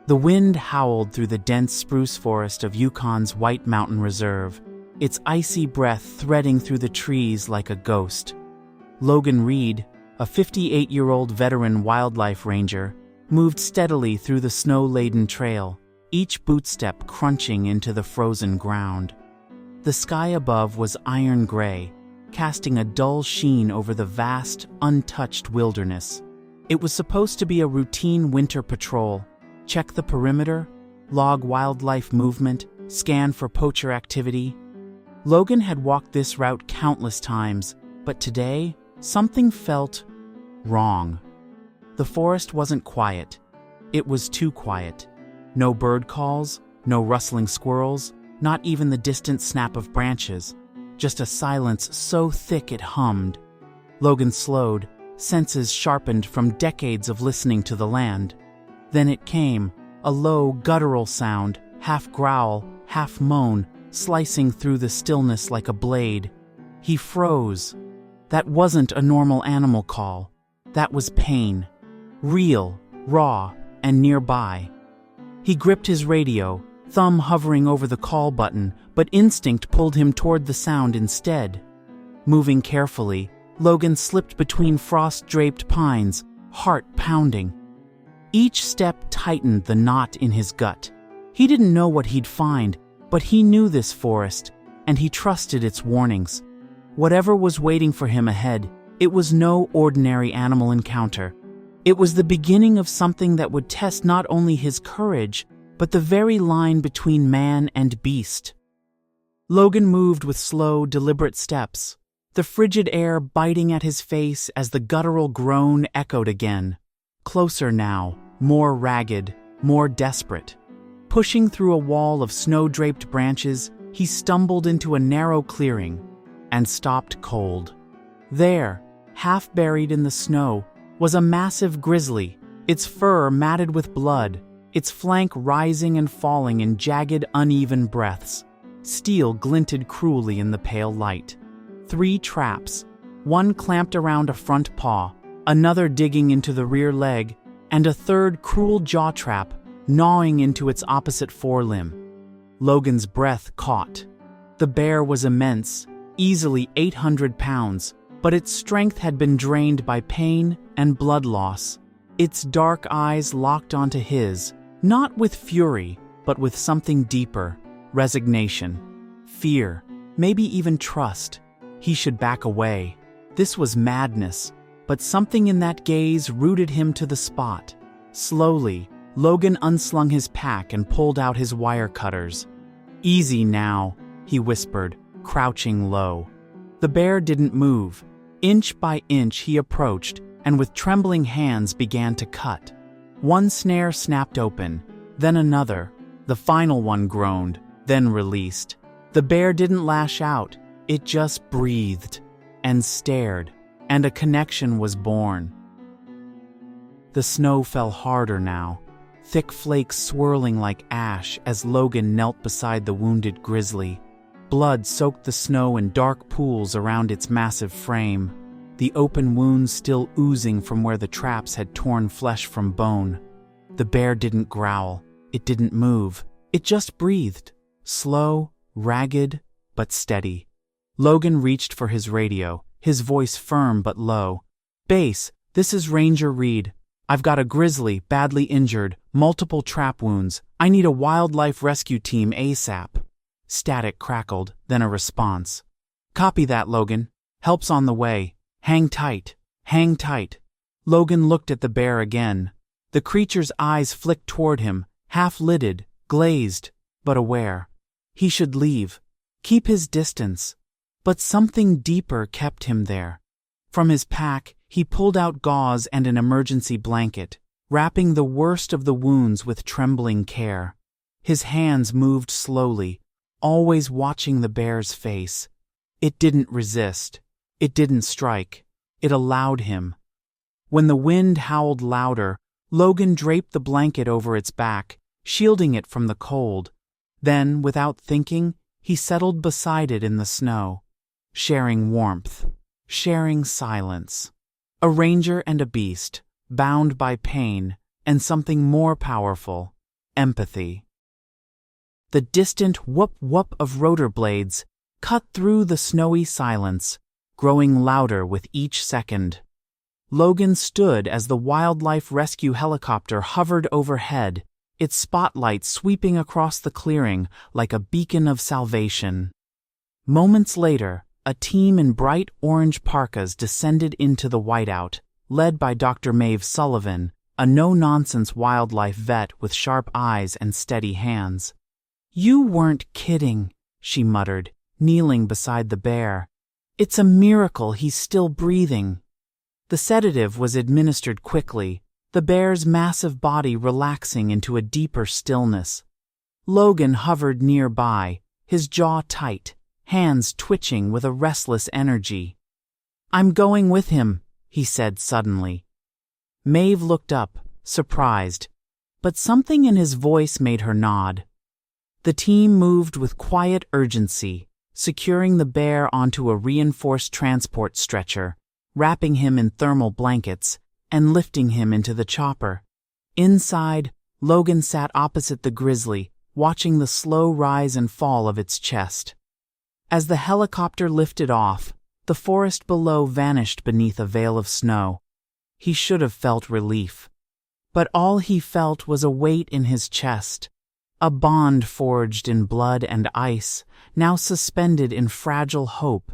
The wind howled through the dense spruce forest of Yukon's White Mountain Reserve, its icy breath threading through the trees like a ghost. Logan Reed, a 58-year-old veteran wildlife ranger, moved steadily through the snow-laden trail, each bootstep crunching into the frozen ground. The sky above was iron gray, casting a dull sheen over the vast, untouched wilderness. It was supposed to be a routine winter patrol. Check the perimeter, log wildlife movement, scan for poacher activity. Logan had walked this route countless times, but today, something felt wrong. The forest wasn't quiet. It was too quiet. No bird calls, no rustling squirrels, not even the distant snap of branches. Just a silence so thick it hummed. Logan slowed, senses sharpened from decades of listening to the land. Then it came, a low, guttural sound, half growl, half moan, slicing through the stillness like a blade. He froze. That wasn't a normal animal call. That was pain. Real, raw, and nearby. He gripped his radio, thumb hovering over the call button, but instinct pulled him toward the sound instead. Moving carefully, Logan slipped between frost-draped pines, heart pounding. Each step tightened the knot in his gut. He didn't know what he'd find, but he knew this forest, and he trusted its warnings. Whatever was waiting for him ahead, it was no ordinary animal encounter. It was the beginning of something that would test not only his courage, but the very line between man and beast. Logan moved with slow, deliberate steps, the frigid air biting at his face as the guttural groan echoed again. Closer now, more ragged, more desperate. Pushing through a wall of snow-draped branches, he stumbled into a narrow clearing and stopped cold. There, half buried in the snow, was a massive grizzly, its fur matted with blood, its flank rising and falling in jagged, uneven breaths. Steel glinted cruelly in the pale light. 3 traps, one clamped around a front paw, another digging into the rear leg, and a third cruel jaw trap gnawing into its opposite forelimb. Logan's breath caught. The bear was immense, easily 800 pounds, but its strength had been drained by pain and blood loss. Its dark eyes locked onto his, not with fury, but with something deeper: resignation, fear, maybe even trust. He should back away. This was madness, but something in that gaze rooted him to the spot. Slowly, Logan unslung his pack and pulled out his wire cutters. "Easy now," he whispered, crouching low. The bear didn't move. Inch by inch he approached, and with trembling hands began to cut. One snare snapped open, then another. The final one groaned, then released. The bear didn't lash out, it just breathed and stared, and a connection was born. The snow fell harder now, thick flakes swirling like ash as Logan knelt beside the wounded grizzly. Blood soaked the snow in dark pools around its massive frame, the open wounds still oozing from where the traps had torn flesh from bone. The bear didn't growl, it didn't move, it just breathed, slow, ragged, but steady. Logan reached for his radio, his voice firm but low. "Base, this is Ranger Reed. I've got a grizzly, badly injured, multiple trap wounds. I need a wildlife rescue team ASAP." Static crackled, then a response. "Copy that, Logan. Help's on the way. Hang tight. Hang tight." Logan looked at the bear again. The creature's eyes flicked toward him, half-lidded, glazed, but aware. He should leave. Keep his distance. But something deeper kept him there. From his pack, he pulled out gauze and an emergency blanket, wrapping the worst of the wounds with trembling care. His hands moved slowly, always watching the bear's face. It didn't resist. It didn't strike. It allowed him. When the wind howled louder, Logan draped the blanket over its back, shielding it from the cold. Then, without thinking, he settled beside it in the snow, sharing warmth, sharing silence. A ranger and a beast, bound by pain, and something more powerful, empathy. The distant whoop-whoop of rotor blades cut through the snowy silence, growing louder with each second. Logan stood as the wildlife rescue helicopter hovered overhead, its spotlight sweeping across the clearing like a beacon of salvation. Moments later, a team in bright orange parkas descended into the whiteout, led by Dr. Maeve Sullivan, a no-nonsense wildlife vet with sharp eyes and steady hands. "You weren't kidding," she muttered, kneeling beside the bear. "It's a miracle he's still breathing." The sedative was administered quickly, the bear's massive body relaxing into a deeper stillness. Logan hovered nearby, his jaw tight, hands twitching with a restless energy. "I'm going with him," he said suddenly. Maeve looked up, surprised, but something in his voice made her nod. The team moved with quiet urgency, securing the bear onto a reinforced transport stretcher, wrapping him in thermal blankets, and lifting him into the chopper. Inside, Logan sat opposite the grizzly, watching the slow rise and fall of its chest. As the helicopter lifted off, the forest below vanished beneath a veil of snow. He should have felt relief. But all he felt was a weight in his chest, a bond forged in blood and ice, now suspended in fragile hope.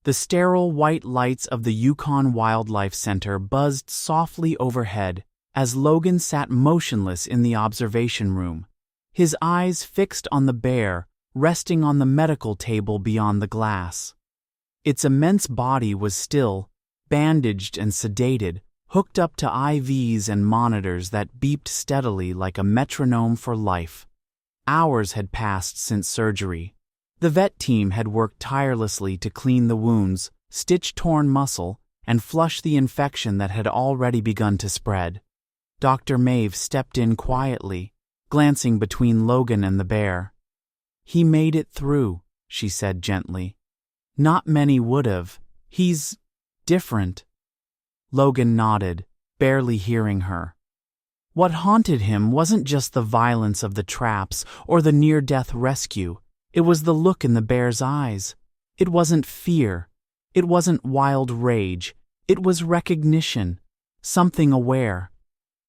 The sterile white lights of the Yukon Wildlife Center buzzed softly overhead as Logan sat motionless in the observation room, his eyes fixed on the bear resting on the medical table beyond the glass. Its immense body was still, bandaged and sedated, hooked up to IVs and monitors that beeped steadily like a metronome for life. Hours had passed since surgery. The vet team had worked tirelessly to clean the wounds, stitch torn muscle, and flush the infection that had already begun to spread. Dr. Maeve stepped in quietly, glancing between Logan and the bear. "He made it through," she said gently. "Not many would have. He's different." Logan nodded, barely hearing her. What haunted him wasn't just the violence of the traps or the near-death rescue. It was the look in the bear's eyes. It wasn't fear. It wasn't wild rage. It was recognition, something aware.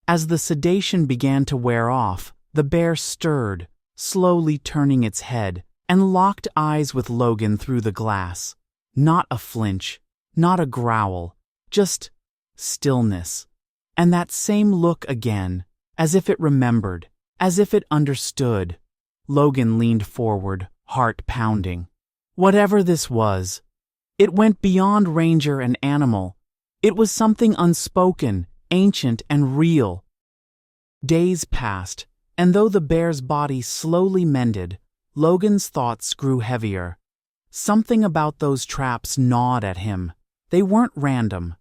As the sedation began to wear off, the bear stirred, slowly turning its head, and locked eyes with Logan through the glass. Not a flinch, not a growl, just stillness. And that same look again, as if it remembered, as if it understood. Logan leaned forward, heart pounding. Whatever this was, it went beyond ranger and animal. It was something unspoken, ancient, and real. Days passed, and though the bear's body slowly mended, Logan's thoughts grew heavier. Something about those traps gnawed at him. They weren't random.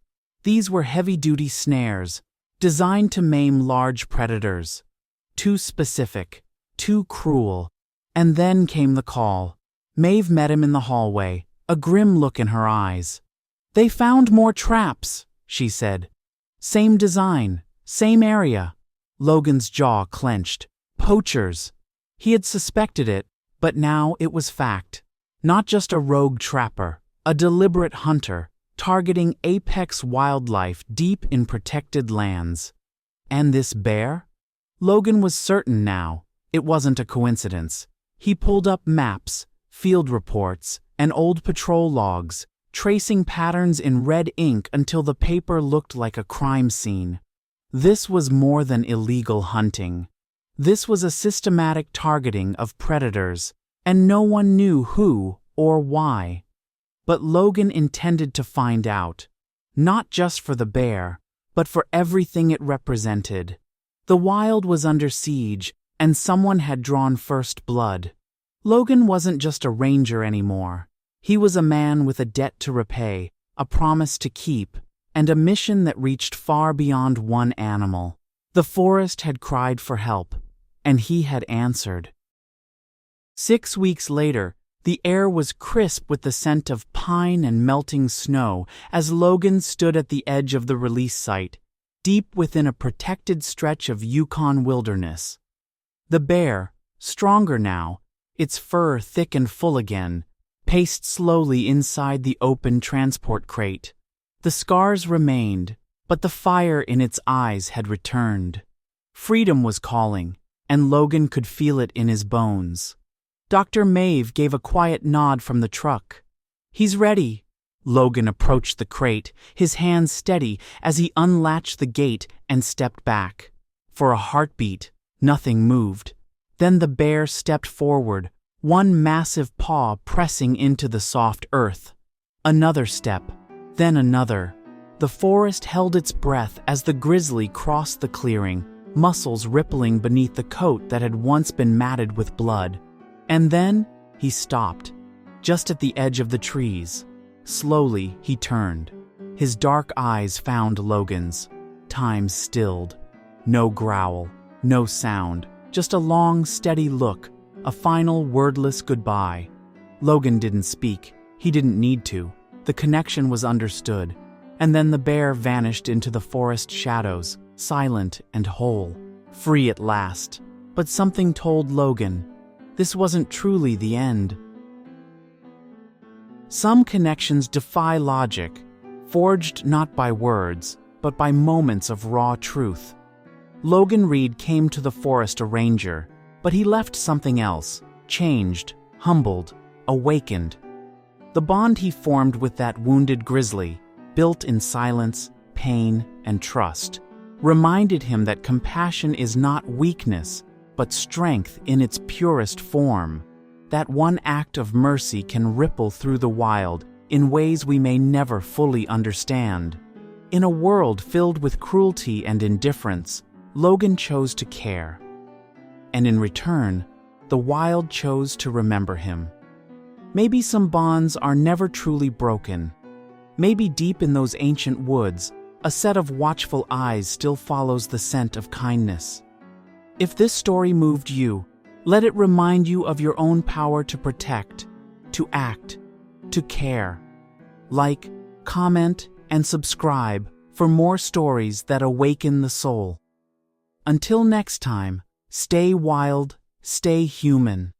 These were heavy-duty snares, designed to maim large predators. Too specific, too cruel. And then came the call. Maeve met him in the hallway, a grim look in her eyes. "They found more traps," she said. "Same design, same area." Logan's jaw clenched. Poachers. He had suspected it, but now it was fact. Not just a rogue trapper, a deliberate hunter, targeting apex wildlife deep in protected lands. And this bear? Logan was certain now. It wasn't a coincidence. He pulled up maps, field reports, and old patrol logs, tracing patterns in red ink until the paper looked like a crime scene. This was more than illegal hunting. This was a systematic targeting of predators, and no one knew who or why. But Logan intended to find out, not just for the bear, but for everything it represented. The wild was under siege, and someone had drawn first blood. Logan wasn't just a ranger anymore. He was a man with a debt to repay, a promise to keep, and a mission that reached far beyond one animal. The forest had cried for help, and he had answered. 6 weeks later, the air was crisp with the scent of pine and melting snow as Logan stood at the edge of the release site, deep within a protected stretch of Yukon wilderness. The bear, stronger now, its fur thick and full again, paced slowly inside the open transport crate. The scars remained, but the fire in its eyes had returned. Freedom was calling, and Logan could feel it in his bones. Dr. Maeve gave a quiet nod from the truck. "He's ready." Logan approached the crate, his hands steady as he unlatched the gate and stepped back. For a heartbeat, nothing moved. Then the bear stepped forward, one massive paw pressing into the soft earth. Another step, then another. The forest held its breath as the grizzly crossed the clearing, muscles rippling beneath the coat that had once been matted with blood. And then he stopped, just at the edge of the trees. Slowly he turned. His dark eyes found Logan's. Time stilled. No growl, no sound, just a long, steady look, a final wordless goodbye. Logan didn't speak. He didn't need to. The connection was understood. And then the bear vanished into the forest shadows, silent and whole, free at last. But something told Logan, this wasn't truly the end. Some connections defy logic, forged not by words, but by moments of raw truth. Logan Reed came to the forest a ranger, but he left something else, changed, humbled, awakened. The bond he formed with that wounded grizzly, built in silence, pain, and trust, reminded him that compassion is not weakness, but strength in its purest form. That one act of mercy can ripple through the wild in ways we may never fully understand. In a world filled with cruelty and indifference, Logan chose to care. And in return, the wild chose to remember him. Maybe some bonds are never truly broken. Maybe deep in those ancient woods, a set of watchful eyes still follows the scent of kindness. If this story moved you, let it remind you of your own power to protect, to act, to care. Like, comment, and subscribe for more stories that awaken the soul. Until next time, stay wild, stay human.